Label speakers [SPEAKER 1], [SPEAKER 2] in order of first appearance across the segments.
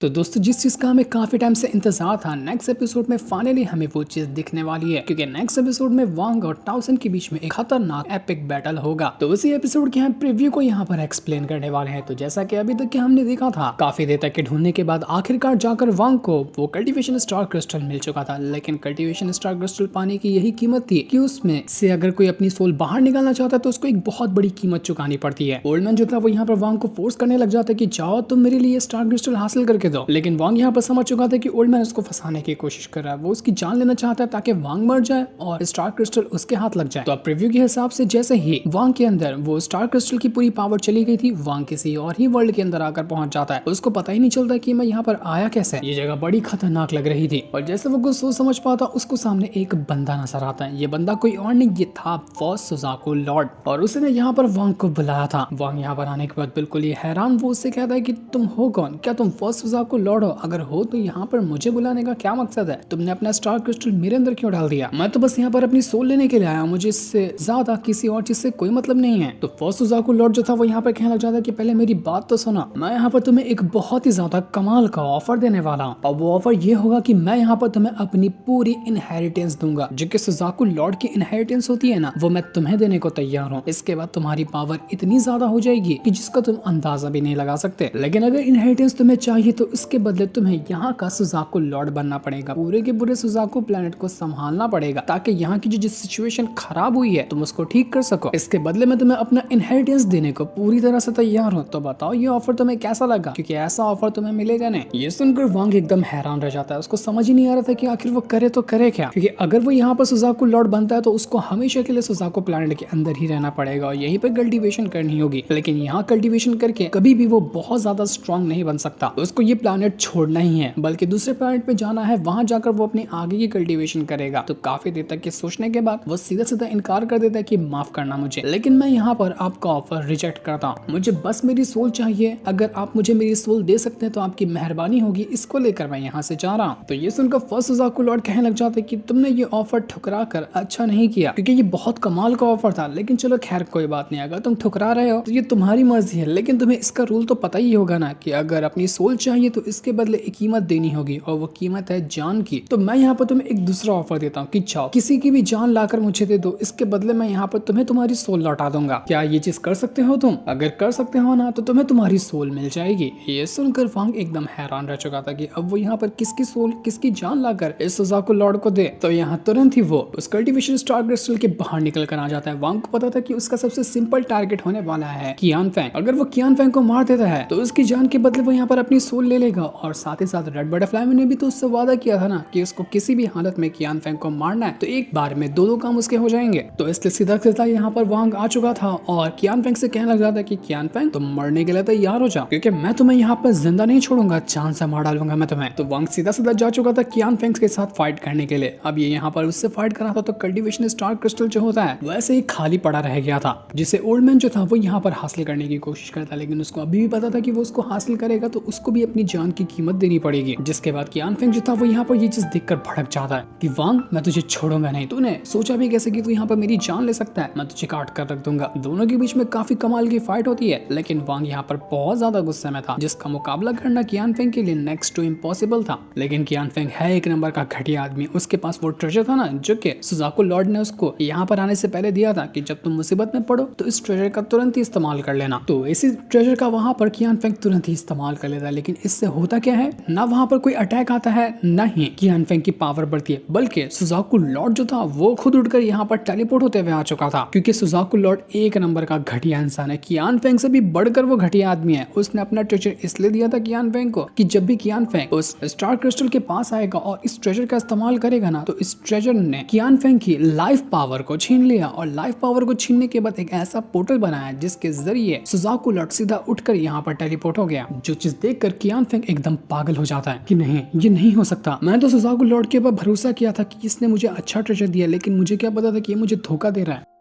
[SPEAKER 1] तो दोस्तों जिस चीज का हमें काफी टाइम से इंतजार था, नेक्स्ट एपिसोड में फाइनली हमें वो चीज दिखने वाली है, क्योंकि नेक्स्ट एपिसोड में वांग और टाउसन के बीच में एक खतरनाक एपिक बैटल होगा। तो उसी एपिसोड के हम प्रीव्यू को यहाँ पर एक्सप्लेन करने वाले हैं। तो जैसा कि अभी तक के हमने देखा था, काफी देर तक के ढूंढने के बाद आखिरकार जाकर वांग को वो कल्टीवेशन स्टार क्रिस्टल मिल चुका था। लेकिन कल्टीवेशन स्टार क्रिस्टल पाने की यही कीमत थी कि उसमें से अगर कोई अपनी सोल बाहर निकालना चाहता है तो उसको एक बहुत बड़ी कीमत चुकानी पड़ती है। ओल्ड मैन जो था वो यहाँ पर वांग को फोर्स करने लग जाता है कि जाओ तुम मेरे लिए स्टार क्रिस्टल हासिल करके दो। लेकिन वांग यहाँ पर समझ चुका था कि ओल्ड मैन उसको फंसाने की कोशिश कर रहा है, वो उसकी जान लेना चाहता है ताकि वांग मर जाए और स्टार क्रिस्टल उसके हाथ लग जाए। तो अब प्रीव्यू के हिसाब से जैसे ही वांग के अंदर वो स्टार क्रिस्टल की पूरी पावर चली गई थी, वांग किसी और ही वर्ल्ड के अंदर आकर पहुंच जाता है। उसको पता ही नहीं चलता कि मैं यहाँ पर आया कैसे। ये जगह बड़ी खतरनाक लग रही थी और जैसे वो कुछ सोच समझ पाता, उसको सामने एक बंदा नजर आता है। ये बंदा कोई और नहीं, ये था फर्स्ट सुजाकू लॉर्ड और उसने यहाँ पर वांग को बुलाया था। वांग यहाँ पर आने के बाद बिल्कुल ही हैरान वो उससे कहता है कि तुम हो कौन, क्या तुम फर्स्ट सुजाकू लॉर्ड हो? अगर हो तो यहाँ पर मुझे बुलाने का क्या मकसद है? तुमने अपना स्टार क्रिस्टल मेरे अंदर क्यों डाल दिया? मैं तो बस यहाँ पर अपनी सोल लेने के लिए आया, मुझे इससे ज्यादा किसी और चीज से कोई मतलब नहीं है। तो फर्स्ट सुजाकू लॉर्ड जो था वो यहाँ पर कहने लग जाता है कि पहले मेरी बात तो सुना, मैं यहाँ पर तुम्हें एक बहुत ही ज्यादा कमाल का ऑफर देने वाला हूँ और वो ऑफर ये होगा कि मैं यहाँ पर तुम्हें अपनी पूरी इनहेरिटेंस दूंगा। जो कि सुजाकू लॉर्ड की इनहेरिटेंस होती है ना, वो मैं तुम्हें देने को तैयार हूँ। इसके बाद तुम्हारी पावर इतनी ज्यादा हो जाएगी कि जिसका तुम अंदाजा भी नहीं लगा सकते। लेकिन अगर इनहेरिटेंस तुम्हें चाहिए तो इसके बदले तुम्हें यहाँ का सुजाकू लॉर्ड बनना पड़ेगा, पूरे के पूरे सुजाकू प्लेनेट को संभालना पड़ेगा ताकि यहाँ की जो सिचुएशन खराब हुई है तुम उसको ठीक कर सको। इसके बदले में तुम्हें अपना इनहेरिटेंस देने को पूरी तरह से तैयार हो। तो बताओ ये ऑफर तुम्हें कैसा लगा, क्योंकि ऐसा ऑफर तुम्हें मिलेगा नहीं। ये सुनकर वांग एकदम हैरान रह जाता है, उसको समझ ही नहीं आ रहा था कि आखिर वो करे तो करे क्या, क्योंकि अगर वो यहाँ पर सुजाकू लॉर्ड बनता है तो उसको हमेशा के लिए सुजाकू प्लेनेट के अंदर ही रहना पड़ेगा और यहीं पर कल्टीवेशन करनी होगी। लेकिन यहाँ कल्टीवेशन करके कभी भी वो बहुत ज्यादा स्ट्रॉन्ग नहीं बन सकता, उसको ये प्लेनेट छोड़ना ही है, बल्कि दूसरे प्लेनेट पे जाना है, वहां जाकर वो अपनी आगे की कल्टीवेशन करेगा। तो काफी देर तक के सोचने के बाद वो सीधा सीधा इनकार कर देता है कि माफ करना मुझे, लेकिन मैं यहाँ पर आपका ऑफर रिजेक्ट करता हूँ। मुझे बस मेरी सोल चाहिए, अगर आप मुझे मेरी सोल दे सकते हैं तो आपकी मेहरबानी होगी, इसको लेकर मैं यहाँ से जा रहा हूँ। तो ये सुनकर फर्स्ट सुजाकू लॉर्ड कहने लग जाते कि तुमने ये ऑफर ठुकरा कर अच्छा नहीं किया, क्योंकि ये बहुत कमाल का ऑफर था। लेकिन चलो खैर कोई बात नहीं, अगर तुम ठुकरा रहे हो तो ये तुम्हारी मर्जी है, लेकिन तुम्हें इसका रूल तो पता ही होगा ना कि अगर अपनी सोल चाहिए तो इसके बदले एक कीमत देनी होगी और वो कीमत है जान की। तो मैं यहाँ पर तुम्हें एक दूसरा ऑफर देता हूँ कि चाहो किसी की भी जान लाकर मुझे दे दो, इसके बदले मैं यहाँ पर तुम्हें तुम्हारी सोल लौटा दूंगा। क्या ये चीज कर सकते हो तुम? अगर कर सकते हो ना तो तुम्हें तुम्हारी सोल मिल जाएगी। ये सुनकर वांग एकदम हैरान रह चुका था कि अब वो यहाँ पर किसकी सोल, किसकी जान लाकर इस सुजाकू लॉर्ड को दे। तो यहाँ तुरंत ही वो उस कल्टीवेशन स्टार क्रिस्टल के बाहर निकल कर आ जाता है। वांग को पता था कि उसका सबसे सिंपल टारगेट होने वाला है कियान फेंग। अगर वो कियान फेंग को मार देता है तो उसकी जान के बदले वो यहाँ पर अपनी सोल ले लेगा और साथ ही साथ रेड बटरफ्लाई ने भी तो उससे वादा किया था ना कि उसको किसी भी हालत में कियान फेंग को मारना है, तो एक बार में दो काम उसके हो जाएंगे। तो इसलिए सीधा सीधा यहाँ पर वांग आ चुका था और कियान फेंग से कहने लग जाता है कि कियान फेंग तुम मरने के लिए तैयार हो जाओ, क्योंकि मैं तुम्हें यहाँ पर जिंदा नहीं छोड़ूंगा, जान से मार डालूंगा मैं तुम्हें। तो वांग सीधा सीधा जा चुका था कियान फेंग के साथ फाइट करने के लिए। अब ये यहाँ पर उससे फाइट कर रहा था तो कल्टीवेशन स्टार क्रिस्टल जो होता है वैसे ही खाली पड़ा रह गया था, जिसे ओल्ड मैन जो था वो यहाँ पर हासिल करने की कोशिश करता, लेकिन उसको अभी भी पता था कि वो उसको हासिल करेगा तो उसको भी अपनी जान की कीमत देनी पड़ेगी। जिसके बाद कियान फेंग जो था वो यहाँ पर ये चीज देखकर भड़क जाता है कि वांग मैं तुझे छोड़ूंगा नहीं, तूने सोचा भी कैसे कि तू यहाँ पर मेरी जान ले सकता है, मैं तुझे काट कर रख दूंगा। दोनों के बीच में काफी कमाल की फाइट होती है, लेकिन वांग यहाँ पर बहुत ज्यादा गुस्से में था, जिसका मुकाबला करना कियान फेंग के लिए नेक्स्ट टू इम्पॉसिबल था। लेकिन कियान फेंग है एक नंबर का घटिया आदमी, उसके पास वो ट्रेजर था ना जो कि सुजाकू लॉर्ड ने उसको यहाँ पर आने से पहले दिया था कि जब तुम मुसीबत में पड़ो तो इस ट्रेजर का तुरंत ही इस्तेमाल कर लेना। तो इसी ट्रेजर का वहां पर कियान फेंग तुरंत ही इस्तेमाल कर लेता है, लेकिन इससे होता क्या है ना, वहां पर कोई अटैक आता है ना ही कियान फेंग की पावर बढ़ती है, बल्कि सुजाकू लॉर्ड जो था वो खुद उड़कर यहाँ पर टेलीपोर्ट होते हुए आ चुका था, क्योंकि सुजाकू लॉर्ड एक नंबर का घटिया इंसान है। कियान फेंग से भी बढ़कर वो घटिया आदमी है। उसने अपना ट्रेजर इसलिए दिया था कियान फेंग को कि जब भी कियान फेंग उस स्टार क्रिस्टल के पास आएगा और इस ट्रेजर का इस्तेमाल करेगा ना, तो इस ट्रेजर ने कियान फेंग की लाइफ पावर को छीन लिया और लाइफ पावर को छीनने के बाद एक ऐसा पोर्टल बनाया जिसके जरिए सुजाकू लॉर्ड सीधा उठकर यहाँ पर टेलीपोर्ट हो गया। जो चीज देखकर कियान फेंग एकदम पागल हो जाता है कि नहीं ये नहीं हो सकता, मैं तो सुजाकू लॉर्ड के ऊपर भरोसा किया था कि इसने मुझे अच्छा ट्रेजर दिया, लेकिन मुझे क्या पता था कि ये मुझे धोखा दे रहा है।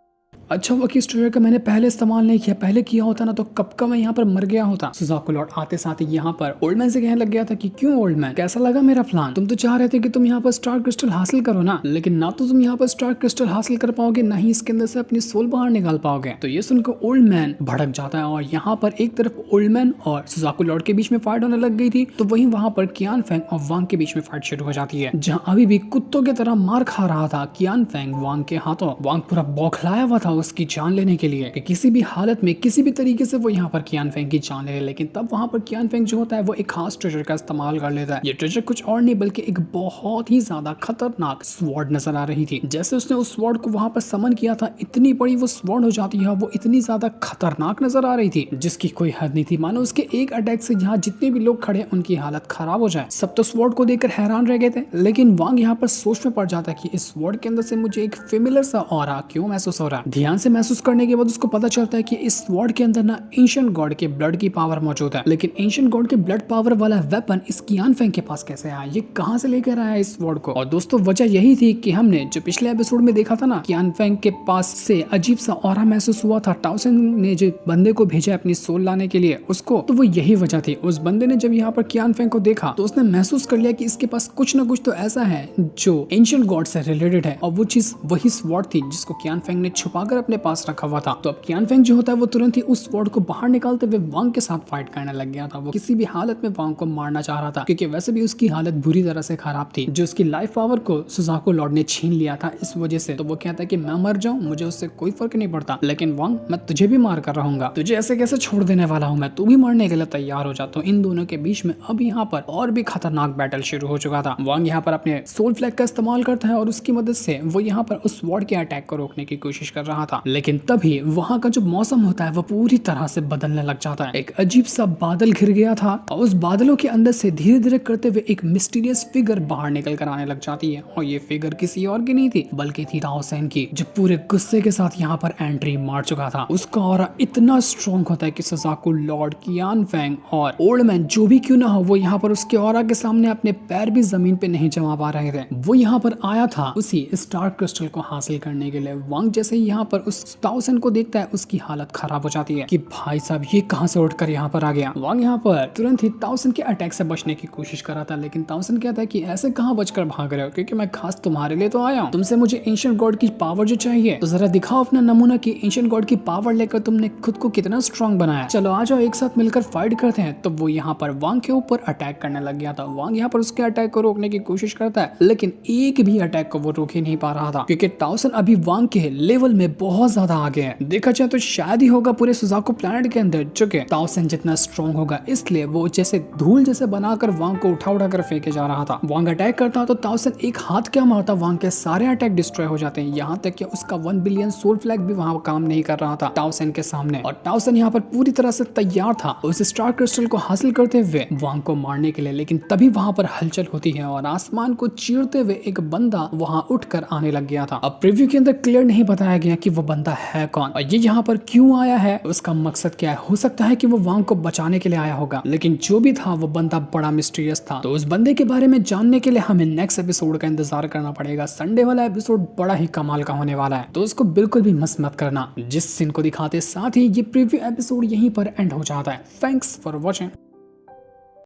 [SPEAKER 1] अच्छा वो किस ट्रिगर का मैंने पहले इस्तेमाल नहीं किया, पहले किया होता ना तो कब का मैं यहाँ पर मर गया होता। सुजाको लॉर्ड आते साथ ही यहाँ पर ओल्ड मैन से कहने लग गया था कि क्यों ओल्ड मैन, कैसा लगा मेरा प्लान? तुम तो चाह रहे थे कि तुम यहाँ पर स्टार क्रिस्टल हासिल करो ना, लेकिन ना तो तुम यहाँ पर स्टार क्रिस्टल हासिल कर पाओगे, ना ही इसके अंदर से अपनी सोल बाहर निकाल पाओगे। तो ये सुनकर ओल्ड मैन भड़क जाता है और यहाँ पर एक तरफ ओल्ड मैन और सुजाको लॉर्ड के बीच में फाइट होने लग गई थी, तो वहीं वहां पर कियान फेंग और वांग के बीच में फाइट शुरू हो जाती है, जहां अभी भी कुत्तों की तरह मार खा रहा था कियान फेंग वांग के हाथों। वांग पूरा बौखलाया हुआ था उसकी जान लेने के लिए कि किसी भी हालत में किसी भी तरीके से वो यहाँ पर कियान फेंग की जान ले, लेकिन तब वहां पर कियान फेंग जो होता है वो एक खास ट्रेजर का इस्तेमाल कर लेता है। ये ट्रेजर कुछ और नहीं बल्कि एक बहुत ही ज्यादा खतरनाक स्वॉर्ड नजर आ रही थी। जैसे उसने उस स्वॉर्ड को वहां पर समन किया था, इतनी बड़ी वो स्वॉर्ड हो जाती है, वो इतनी ज्यादा खतरनाक नजर आ रही थी जिसकी कोई हद नहीं थी। मानो उसके एक अटैक से यहाँ जितने भी लोग खड़े उनकी हालत खराब हो जाए। सब तो स्वॉर्ड को देखकर हैरान रह गए थे, लेकिन वांग यहाँ पर सोच में पड़ जाता है कि इस स्वॉर्ड के अंदर से मुझे एक फेमिलियर सा ऑरा क्यों महसूस हो रहा है। ध्यान से महसूस करने के बाद उसको पता चलता है कि इस स्वॉर्ड के अंदर ना एंशिएंट गॉड के ब्लड की पावर मौजूद है, लेकिन एंशिएंट गॉड के ब्लड पावर वाला वेपन इस कियान फेंग के पास कैसे आया, ये कहां से लेकर आया इस स्वॉर्ड को। और दोस्तों वजह यही थी कि हमने जो पिछले एपिसोड में देखा था ना, कियान फेंग के पास से अजीब सा ऑरा महसूस हुआ था, टाओसन ने जो बंदे को भेजा अपनी सोल लाने के लिए उसको, तो वो यही वजह थी। उस बंदे ने जब यहाँ पर कियान फेंग को देखा तो उसने महसूस कर लिया कि इसके पास कुछ ना कुछ तो ऐसा है जो एंशिएंट गॉड से रिलेटेड है, और वो चीज वही स्वॉर्ड थी जिसको कियान फेंग ने छुपाकर अपने पास रखा हुआ था। तो अब कियान फेंग जो होता है वो तुरंत ही उस स्वॉर्ड को बाहर निकालते हुए वांग के साथ फाइट करने लग गया था। वो किसी भी हालत में वांग को मारना चाह रहा था, क्योंकि वैसे भी उसकी हालत बुरी तरह से खराब थी, जो उसकी लाइफ पावर को सुजाको लॉर्ड ने छीन लिया था इस वजह से। तो वो कहता है कि मैं मर जाऊं मुझे उससे कोई फर्क नहीं पड़ता, लेकिन वांग मैं तुझे भी मार कर रहूंगा, तुझे ऐसे कैसे छोड़ देने वाला हूं मैं, तू भी मरने के लिए तैयार हो जा। तो इन दोनों के बीच में अब यहाँ पर और भी खतरनाक बैटल शुरू हो चुका था। वांग यहाँ पर अपने सोल फ्लैग का इस्तेमाल करता है और उसकी मदद से वो यहाँ पर उस स्वॉर्ड के अटैक को रोकने की कोशिश कर रहा था, लेकिन तभी वहाँ का जो मौसम होता है वो पूरी तरह से बदलने लग जाता है। एक अजीब सा बादल घिर गया था और उस बादलों के अंदर से धीरे धीरे करते हुए एक मिस्टीरियस फिगर बाहर निकल कर आने लग जाती है, और ये फिगर किसी और की नहीं थी बल्कि थी ताओसेन की, जो पूरे गुस्से के साथ यहाँ पर एंट्री मार चुका था। उसका ऑरा इतना स्ट्रॉन्ग होता है कि सुजाको लॉर्ड, कियान फेंग और ओल्ड मैन जो भी क्यों ना हो, वो यहाँ पर उसके ऑरा के सामने अपने पैर भी जमीन पे नहीं जमा पा रहे थे। वो यहाँ पर आया था उसी स्टार क्रिस्टल को हासिल करने के लिए। वांग जैसे ही यहाँ पर उस ताओसेन को देखता है उसकी हालत खराब हो जाती है कि भाई साहब ये कहां से उठकर यहाँ पर आ गया। वांग यहाँ पर तुरंत ही ताओसेन के अटैक से बचने की कोशिश कर रहा था, लेकिन ताओसेन कहता है कि ऐसे कहां बचकर भाग रहे हो, क्योंकि मैं खास तुम्हारे लिए तो आया हूँ, तुमसे मुझे एंशिएंट गॉड की पावर जो चाहिए, तो जरा दिखाओ अपना नमूना कि एंशिएंट गॉड की पावर लेकर तुमने खुद को कितना स्ट्रॉन्ग बनाया। चलो आ जाओ एक साथ मिलकर फाइट करते हैं। तो वो यहाँ पर वांग के ऊपर अटैक करने लग गया था। वांग यहाँ पर उसके अटैक को रोकने की कोशिश करता है, लेकिन एक भी अटैक को वो रोक ही नहीं पा रहा था, क्योंकि ताओसेन अभी वांग के लेवल में बहुत ज्यादा आगे है। देखा जाए तो शायद ही होगा पूरे सुजाको प्लैनेट के अंदर जो कि ताओसेन जितना स्ट्रॉन्ग होगा, इसलिए वो जैसे धूल जैसे बनाकर वांग को उठा उठा कर फेंके जा रहा था। वांग अटैक करता तो ताओसेन एक हाथ क्या मारता, वांग के सारे अटैक डिस्ट्रॉय हो जाते हैं, यहाँ तक कि उसका 1 बिलियन सोल फ्लैग भी वहां काम नहीं कर रहा था ताओसेन के सामने। और ताओसेन यहाँ पर पूरी तरह से तैयार था उस स्टार क्रिस्टल को हासिल करते हुए वांग को मारने के लिए, लेकिन तभी वहां पर हलचल होती है और आसमान को चीरते हुए एक बंदा वहां उठकर आने लग गया था। अब प्रीव्यू के अंदर क्लियर नहीं बताया गया कि वो बंदा है कौन और ये यहाँ पर क्यों आया है, उसका मकसद क्या है। हो सकता है कि वो वांग को बचाने के लिए आया होगा, लेकिन जो भी था वो बंदा बड़ा मिस्टीरियस था। तो उस बंदे के बारे में जानने के लिए हमें नेक्स्ट एपिसोड का इंतजार करना पड़ेगा। संडे वाला एपिसोड बड़ा ही कमाल का होने वाला है, तो उसको बिल्कुल भी मिस मत करना। जिस सीन को दिखाते साथ ही ये प्रीव्यू एपिसोड यहीं पर एंड हो जाता है। Thanks for watching.